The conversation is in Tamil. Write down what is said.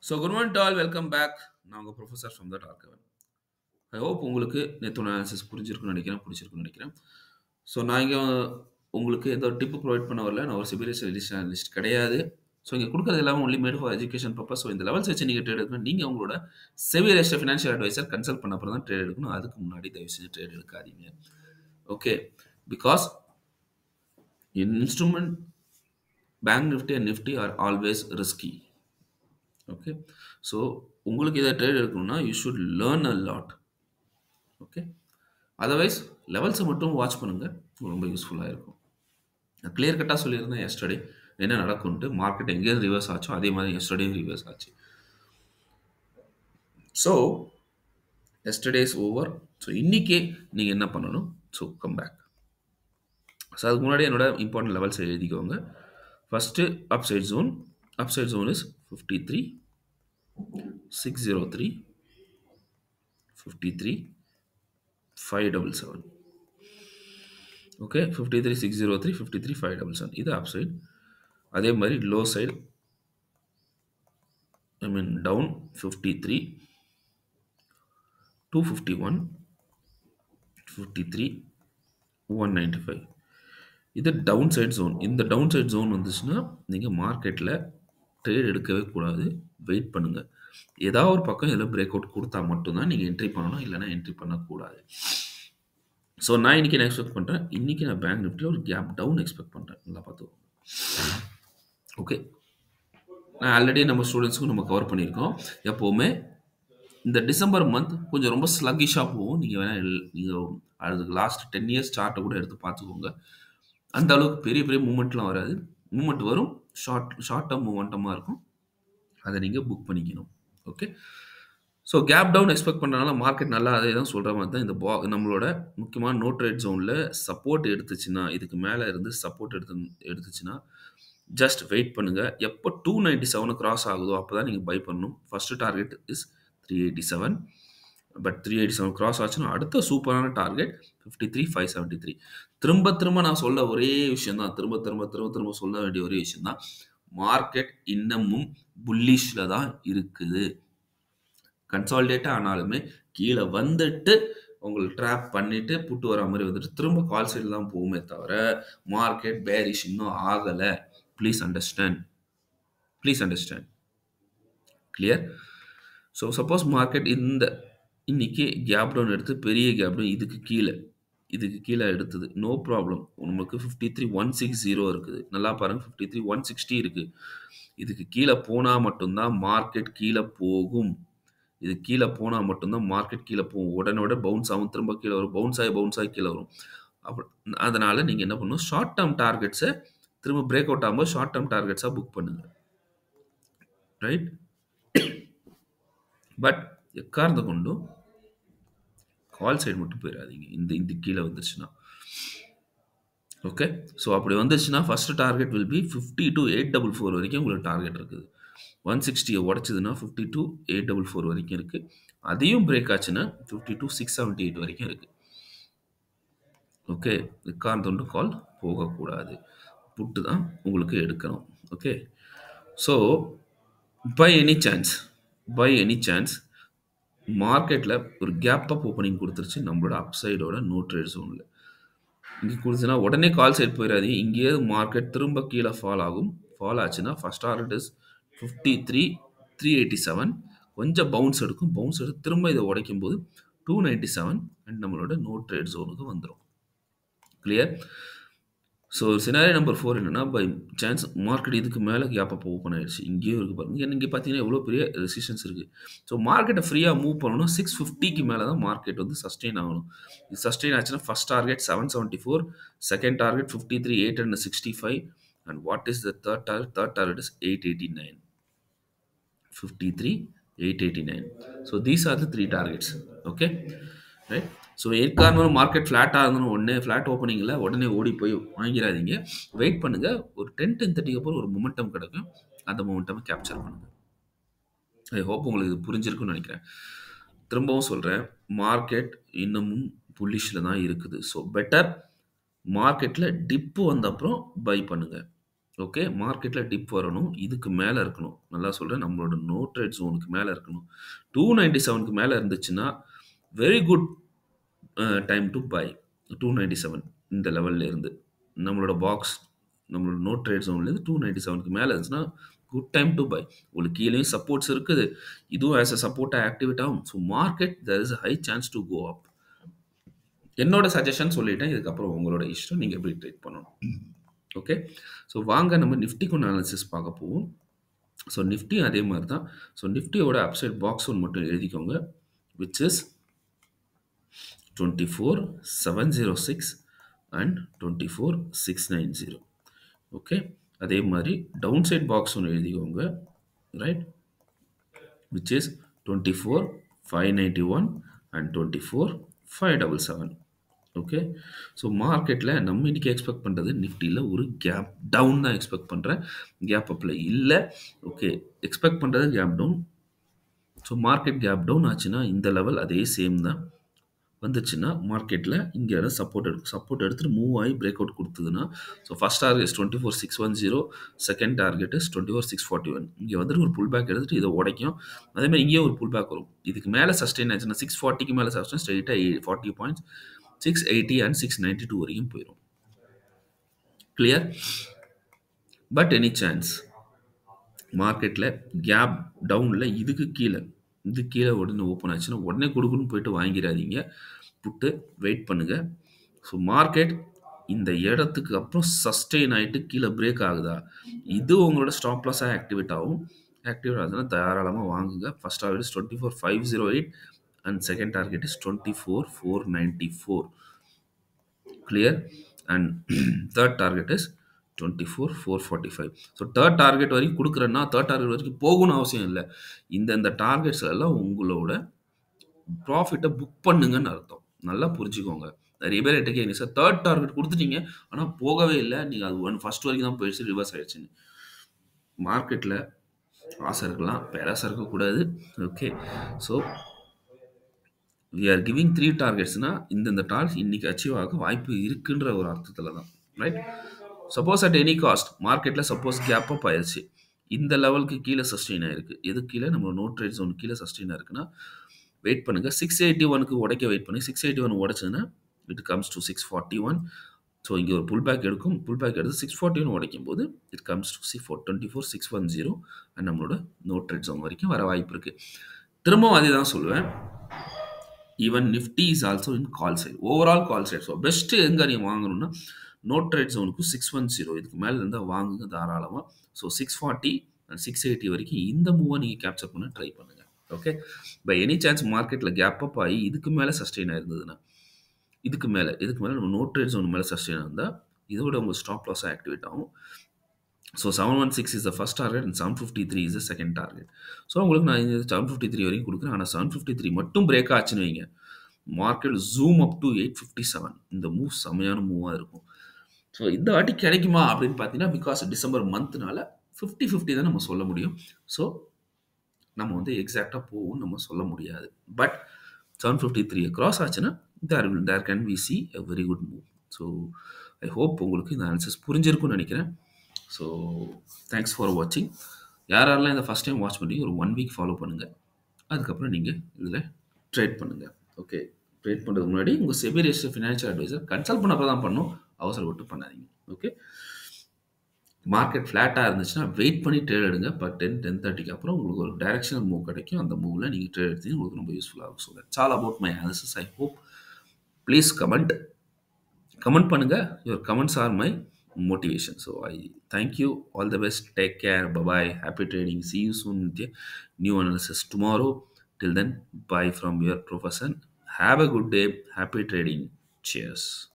So, good morning to all. Welcome back. நான் உங்க professor from the dark haven. I hope உங்களுக்கு நேத்தோட அனாலிசிஸ் புரிஞ்சிருக்கும்னு நினைக்கிறேன், பிடிச்சிருக்கும்னு நினைக்கிறேன். ஸோ, நான் இங்க உங்களுக்கு எந்த ஒரு டிப் ப்ரொவைட் பண்ண வரல. நான் ஒரு சிபிலியஸ் எடிஷன் அனலிஸ்ட் கிடையாது. ஸோ, இங்க குடுக்குறது எல்லாமே only made for education purpose. So, இந்த லெவல்ஸ் வச்சு நீங்க ட்ரேட் எடுக்கணும். நீங்க உங்களோட சிபிலியஸ் ஃபினான்ஷியல் அட்வைசர் கன்சல்ட் பண்ண அப்புறம் தான் ட்ரேட் எடுக்கணும். அதுக்கு முன்னாடி தயவு செஞ்சு ட்ரேட் எடுக்காதீங்க. Okay, because instrument bank Nifty and Nifty are always risky. Okay, so உங்களுக்கு இதை ட்ரேட் எடுக்கணும்னா you should learn a lot. Okay, otherwise லெவல்ஸை மட்டும் வாட்ச் பண்ணுங்க, ரொம்ப யூஸ்ஃபுல்லாக இருக்கும். நான் கிளியர் கட்டாக சொல்லியிருந்தேன் எஸ்டர்டே என்ன நடக்கும்ட்டு. மார்க்கெட் எங்கேயும் ரிவர்ஸ் ஆச்சோ அதே மாதிரி எஸ்டர்டே ரிவர்ஸ் ஆச்சு. So yesterday is over. So இன்னைக்கே நீங்கள் என்ன பண்ணணும்? So come back. ஸோ அதுக்கு முன்னாடி என்னோட இம்பார்ட்டன்ட் லெவல்ஸ் எழுதிக்கோங்க. First upside zone is 53 603 53 577. Okay, 53 603 53 577 இது அப் சைட். அதே மாதிரி லோ சைடு டவுன் 53 251 53 195. இது டவுன் சைட் ஜோன். இந்த டவுன் சைட் ஜோன் வந்துச்சுன்னா நீங்கள் மார்க்கெட்டில் ட்ரேட் எடுக்கவே கூடாது, வெயிட் பண்ணுங்கள். ஏதாவது ஒரு பக்கம் இதில் பிரேக் அவுட் கொடுத்தா மட்டும்தான் நீங்கள் என்ட்ரி பண்ணணும், இல்லைனா என்ட்ரி பண்ணக்கூடாது. ஸோ நான் இன்றைக்கி என்ன எக்ஸ்பெக்ட் பண்ணுறேன்? இன்றைக்கி நான் பேங்க் நிஃப்டியில் ஒரு கேப் டவுன் எக்ஸ்பெக்ட் பண்ணுறேன். நல்லா பார்த்துக்கோங்க. ஓகே, நான் ஆல்ரெடி நம்ம ஸ்டூடெண்ட்ஸுக்கும் நம்ம கவர் பண்ணியிருக்கோம். எப்போவுமே இந்த டிசம்பர் மந்த் கொஞ்சம் ரொம்ப ஸ்லக்கிஷாக போகும். நீங்கள் வேணால் நீங்கள் அதுக்கு லாஸ்ட் 10 இயர்ஸ் சார்ட்டை கூட எடுத்து பார்த்துக்கோங்க. அந்த அளவுக்கு பெரிய பெரிய மூமெண்ட்லாம் வராது. மூமெண்ட் வரும், ஷார்ட் டேர்ம் மூமெண்ட்டமாக இருக்கும். அதை நீங்கள் புக் பண்ணிக்கணும். Okay, so gap down expect பண்ணுறதுனால மார்க்கெட் நல்லா அதே தான் சொல்கிற மாதிரி தான். இந்த நம்மளோட முக்கியமான நோ ட்ரேட் ஜோனில் சப்போர்ட் எடுத்துச்சுன்னா, இதுக்கு மேலே இருந்து சப்போர்ட் எடுத்துச்சுன்னா ஜஸ்ட் வெயிட் பண்ணுங்கள். எப்போ 297 கிராஸ் ஆகுதோ அப்போ தான் நீங்கள் பை பண்ணணும். First target is 387. But 387 cross ஆச்சுன்னா அடுத்த சூப்பரான டார்கெட் 53 573. திரும்ப நான் சொல்ல ஒரே விஷயம் தான், திரும்ப சொல்ல வேண்டிய ஒரே விஷயம் தான், மார்க்கெட் இன்னமும் புல்லிஷில் தான் இருக்குது. கன்சாலிடேட் ஆனாலுமே கீழே வந்துட்டு உங்களை ட்ராப் பண்ணிட்டு புட்டு வர மாதிரி வந்துட்டு திரும்ப கால் சைடில் தான் போகுமே தவிர மார்க்கெட் பேரிஷ் இன்னும் ஆகலை. Please understand clear. So suppose market இன்னைக்கு கேப் டவுன் எடுத்து பெரிய கேப் டவுன் இதுக்கு கீழே எடுத்தது, நோ ப்ராப்ளம். உங்களுக்கு 53 160 இருக்குது. நல்லா பாருங்க, 53 160 இருக்குது. இதுக்கு கீழே போனால் மட்டும்தான் மார்க்கெட் கீழே போகும். இது கீழே போனால் மட்டும்தான் மார்க்கெட் கீழே போகும். உடனே பவுன்ஸ் ஆகும், திரும்ப கீழே வரும், பவுன்ஸ் ஆகி கீழே வரும். அதனால நீங்கள் என்ன பண்ணணும்? ஷார்ட் டேர்ம் டார்கெட்ஸை திரும்ப பிரேக் அவுட் ஆகும்போது ஷார்ட் டேர்ம் டார்கெட்ஸாக புக் பண்ணுங்க. ரைட்? பட் எக்காரணத்தை கொண்டும் கால் சைடு மட்டும் போயிடாதீங்க இந்த கீழே வந்துருச்சுன்னா. ஓகே, ஸோ அப்படி வந்துருச்சுன்னா ஃபர்ஸ்ட் டார்கெட் வில் பி 52 844 வரைக்கும் உங்களுக்கு டார்கெட் இருக்குது. 160 உடச்சதுன்னா 52 844 வரைக்கும் இருக்குது. அதையும் பிரேக் ஆச்சுன்னா 52 678 வரைக்கும் இருக்குது. ஓகே, எக்காரணத்தொண்டு கால் போகக்கூடாது, புட்டு தான் உங்களுக்கு எடுக்கணும். Okay, so by any chance மார்க்கெட்டில் ஒரு கேப் அப் ஓப்பனிங் கொடுத்துருச்சு நம்மளோட அப்சைடோட நோ ட்ரேட் ஜோனில். இங்கே கொடுத்துன்னா உடனே கால் சைட் போயிடாதீங்க. இங்கேயே மார்க்கெட் திரும்ப கீழே ஃபால் ஆகும். ஃபால் ஆச்சுன்னா ஃபர்ஸ்ட் டார்கெட் இஸ் 53 387. கொஞ்சம் பவுன்ஸ் எடுத்து திரும்ப இதை உடைக்கும் போது 297 அண்ட் நம்மளோட நோ ட்ரேட் ஜோனுக்கு வந்துடும். கிளியர். ஸோ சினாரியோ நம்பர் 4 என்னன்னா, பை சான்ஸ் மார்க்கெட் இதுக்கு மேலே கேப் அப் ஓப்பன் ஆயிடுச்சு. இங்கேயும் இருக்குது பாருங்க. இங்கே பார்த்தீங்கன்னா எவ்வளோ பெரிய ரெசிஸ்டன்ஸ் இருக்குது. ஸோ மார்க்கெட்டை ஃப்ரீயாக மூவ் பண்ணணும். 650க்கு மேலே தான் மார்க்கெட் வந்து சஸ்டெயின் ஆகணும். இது சஸ்டெயின் ஆச்சுன்னா first target 774, second target 53 865 and what is the third target is 889. 53 889. So these are the 3 targets. Okay, right. So ஏற்காரணம் மார்க்கெட் ஃப்ளாட்டாக இருந்தணும், உடனே ஃப்ளாட் ஓப்பனிங்கில் உடனே ஓடி போய் வாங்கிடாதீங்க. வெயிட் பண்ணுங்கள். ஒரு 10-10:30 அப்புறம் ஒரு மொமெண்டம் கிடைக்கும். அந்த மொமெண்டம் கேப்சர் பண்ணுங்கள். ஐ ஹோப் உங்களுக்கு இது புரிஞ்சிருக்குன்னு நினைக்கிறேன். திரும்பவும் சொல்கிறேன், மார்க்கெட் இன்னமும் புல்லிஷில் தான் இருக்குது. ஸோ பெட்டர் மார்க்கெட்டில் டிப்பு வந்த அப்புறம் பை பண்ணுங்கள். ஓகே. மார்க்கெட்ல டிப் வரணும். இதுக்கு மேல இருக்கணும். நல்லா சொல்றேன். நம்மளோட நோ ட்ரேட் ஜோனுக்கு மேல இருக்கணும். 297க்கு மேல இருந்துச்சுன்னா, very good time to buy. 297 இந்த லெவல்ல இருந்து. நம்மளோட பாக்ஸ் நம்மளோட நோ ட்ரேட் ஜோன்லேருந்து 297க்கு மேல இருந்துச்சுன்னா, குட் டைம் டூ பை. உங்களுக்கு கீழயும் சப்போர்ட்ஸ் இருக்குது. இதுவும் ஆஸ் அ சப்போர்ட்டா ஆக்டிவேட் ஆகும். So market there is a high chance to go up. என்னோட சஜஷன் சொல்லிட்டேன். இதுக்கப்புறம் உங்களோட இஷ்டம். நீங்க எப்படி ட்ரேட் பண்ணணும். ஓகே. ஸோ வாங்க நம்ம நிஃப்டிக்கு அனாலிசிஸ் பார்க்க போவோம். ஸோ நிஃப்டியும் அதே மாரி தான். ஸோ நிஃப்டியோட அப்சைட் பாக்ஸ் ஒன் மட்டும் எழுதிக்கோங்க. Which is 24,706 and 24,690. ஓகே. அதே மாரி டவுன் சைட் பாக்ஸ் ஒண்ணு எழுதிக்கோங்க. Right. Which is 24,591 and 24,577. Okay. So மார்க்கெட்ல நம்ம இன்னைக்கு எக்ஸ்பெக்ட் பண்றது நிஃப்டில ஒரு கேப் டவுன் தான் எக்ஸ்பெக்ட் பண்றேன். கேப் அப்ல இல்ல. ஓகே. எக்ஸ்பெக்ட் பண்றது gap down. So market gap down ஆச்சுன்னா, இந்த லெவல் அதே சேம் தான். வந்துச்சுன்னா, மார்க்கெட்ல இங்க இருந்து சப்போர்ட் எடுக்கும். சப்போர்ட் எடுத்துட்டு மூவ் ஆயி பிரேக் அவுட் குடுத்ததுன்னா, so first target is 24,610. Second target is 24,641. இங்க வந்துட்டு ஒரு புல் பேக் எடுத்துட்டு இத உடைக்கும். அதே மாரி இங்கேயும் ஒரு புல் பேக் வரும். இதுக்கு மேல சஸ்டெயின் ஆச்சுன்னா 640க்கு மேல சஸ்டெயின் ஸ்ட்ரெயிட்டா 40 பாயிண்ட்ஸ் 680 அண்ட் 692 வரைக்கும் போயிரும். கிளியர்? பட் எனி சான்ஸ் மார்க்கெட்ல கேப் டவுன்ல இதுக்கு கீழ உடனே ஓப்பன் ஆச்சுன்னா, உடனே குடுகுடுன்னு போயிட்டு வாங்கிராதீங்க. புட்டு வெயிட் பண்ணுங்க. ஸோ மார்க்கெட் இந்த இடத்துக்கு அப்புறம் சஸ்டெயின் ஆயிட்டு கீழ பிரேக் ஆகுதா? இது உங்களோட ஸ்டாப் லாஸா ஆக்டிவேட் ஆகும். ஆக்டிவேட் ஆகுதுன்னா தாராளமா வாங்குங்க. First target is 24,508 and second target is 24,494. Clear? And third target is 24,445. So third target வரைக்கும் குடுக்குறேன்னா, தேர்ட் டார்கெட் வரைக்கும் போகணும்னு அவசியம் இல்ல. இந்த டார்கெட்ஸ்ல எல்லாம் உங்களோட ப்ராஃபிட்ட புக் பண்ணுங்கன்னு அர்த்தம். நல்லா புரிஞ்சுக்கோங்க. நெறைய பேர் என்ட்ட கேட்குறீங்க, "சார் தேர்ட் டார்கெட் குடுத்துட்டீங்க. ஆனா போகவே இல்ல. நீங்க அது ஃபர்ஸ்ட் வரைக்கும் தான் போயிடுச்சு. ரிவர்ஸ் ஆயிடுச்சுன்னு." மார்க்கெட்ல ஆசை இருக்கலாம். பேராசை இருக்கக்கூடாது. Okay. So we are giving 3 டார்கெட்ஸ்னா, இந்த டார்கெட் இன்னைக்கு அச்சீவ் ஆக வாய்ப்பு இருக்குன்ற ஒரு அர்த்தத்துல தான். Right? Suppose at any cost மார்க்கெட்ல சப்போஸ் கேப் அப் ஆயிருச்சு. இந்த லெவலுக்கு கீழ சஸ்டெயின் ஆயிருக்கு. எதுக்கு கீழ? நம்ம நோ ட்ரேட் ஜோன் கீழ சஸ்டெயின் ஆயிருக்குன்னா, வெயிட் பண்ணுங்க. 681க்கு உடைக்க வெயிட் பண்ணுங்க. 681 உடைச்சதுன்னா, இட் கம்ஸ் டூ 641. ஸோ இங்க ஒரு புல் பேக் எடுக்கும். புல் பேக் எடுத்து 641 உடைக்கும்போது, இட் கம்ஸ் டூ 24,610 அண்ட் நம்மளோட நோ ட்ரேட் ஜோன் வரைக்கும் வர வாய்ப்பு இருக்கு. திரும்பவும் அதே தான் சொல்லுவேன். Even Nifty is also in call side. Overall call side. So best எங்க நீங்க வாங்கணும்னா, நோ ட்ரேட் ஜோனுக்கு 610 இதுக்கு மேல இருந்தா வாங்குங்க தாராளமா. ஸோ 640 அண்ட் 680 வரைக்கும் இந்த மூவ நீங்க கேப்சர் பண்ண ட்ரை பண்ணுங்க. ஓகே. பை எனி சான்ஸ் மார்க்கெட்ல கேப் அப் ஆயி இதுக்கு மேல சஸ்டெயின் ஆயிருந்ததுன்னா, இதுக்கு மேல நம்ம நோ ட்ரேட் ஜோன் மேல சஸ்டெயின் ஆயிருந்தா, இதோட உங்க ஸ்டாப் லாஸ் ஆக்டிவேட் ஆகும். So 716 is the first target and 753 is the second target. So உங்களுக்கு நான் இந்த 753 வரைக்கும் குடுக்குறேன். ஆனா 753 மட்டும் பிரேக் ஆச்சுன்னு வைங்க, மார்க்கெட் ஜூம் அப் டூ 857. இந்த மூவ் செமையான மூவா இருக்கும். ஸோ இந்த வாட்டி கிடைக்குமா அப்படின்னு பார்த்தீங்கன்னா, பிகாஸ் டிசம்பர் மந்த்னால 50, 50 தான் நம்ம சொல்ல முடியும். ஸோ நம்ம வந்து எக்ஸாக்ட்டா போகும்னு நம்ம சொல்ல முடியாது. பட் 753 கிராஸ் ஆச்சுன்னா, there can we see a very good move. So I hope உங்களுக்கு இந்த அனாலிசிஸ் புரிஞ்சிருக்கும்னு நினைக்கிறேன். ஸோ தேங்க்ஸ் ஃபார் வாட்சிங். யாரெல்லாம் இதை ஃபர்ஸ்ட் டைம் வாட்ச் பண்ணி ஒரு 1 வீக் ஃபாலோ பண்ணுங்க. அதுக்கப்புறம் நீங்க இதில ட்ரேட் பண்ணுங்க. ஓகே. ட்ரேட் பண்றதுக்கு முன்னாடி உங்க SEBI registered financial advisor consult பண்ணப்ப தான் பண்ணணும். அவசரப்பட்டு பண்ணாதீங்க. ஓகே. மார்க்கெட் ஃப்ளாட்டா இருந்துச்சுன்னா, வெயிட் பண்ணி ட்ரேட் எடுங்க. பட் 10, 10:30க்கு அப்புறம் உங்களுக்கு ஒரு டைரக்ஷனல் மூவ் கிடைக்கும். அந்த மூவ்ல நீங்க ட்ரேட் எடுத்தீங்கன்னா உங்களுக்கு ரொம்ப யூஸ்ஃபுல்லா இருக்கும். So that's all about my analysis. I hope please comment. Comment பண்ணுங்க. Your comments are my motivation. So I thank you. All the best. Take care. Bye bye. Happy trading. See you soon with a new analysis tomorrow. Till then, bye from your professor. Have a good day. Happy trading. Cheers.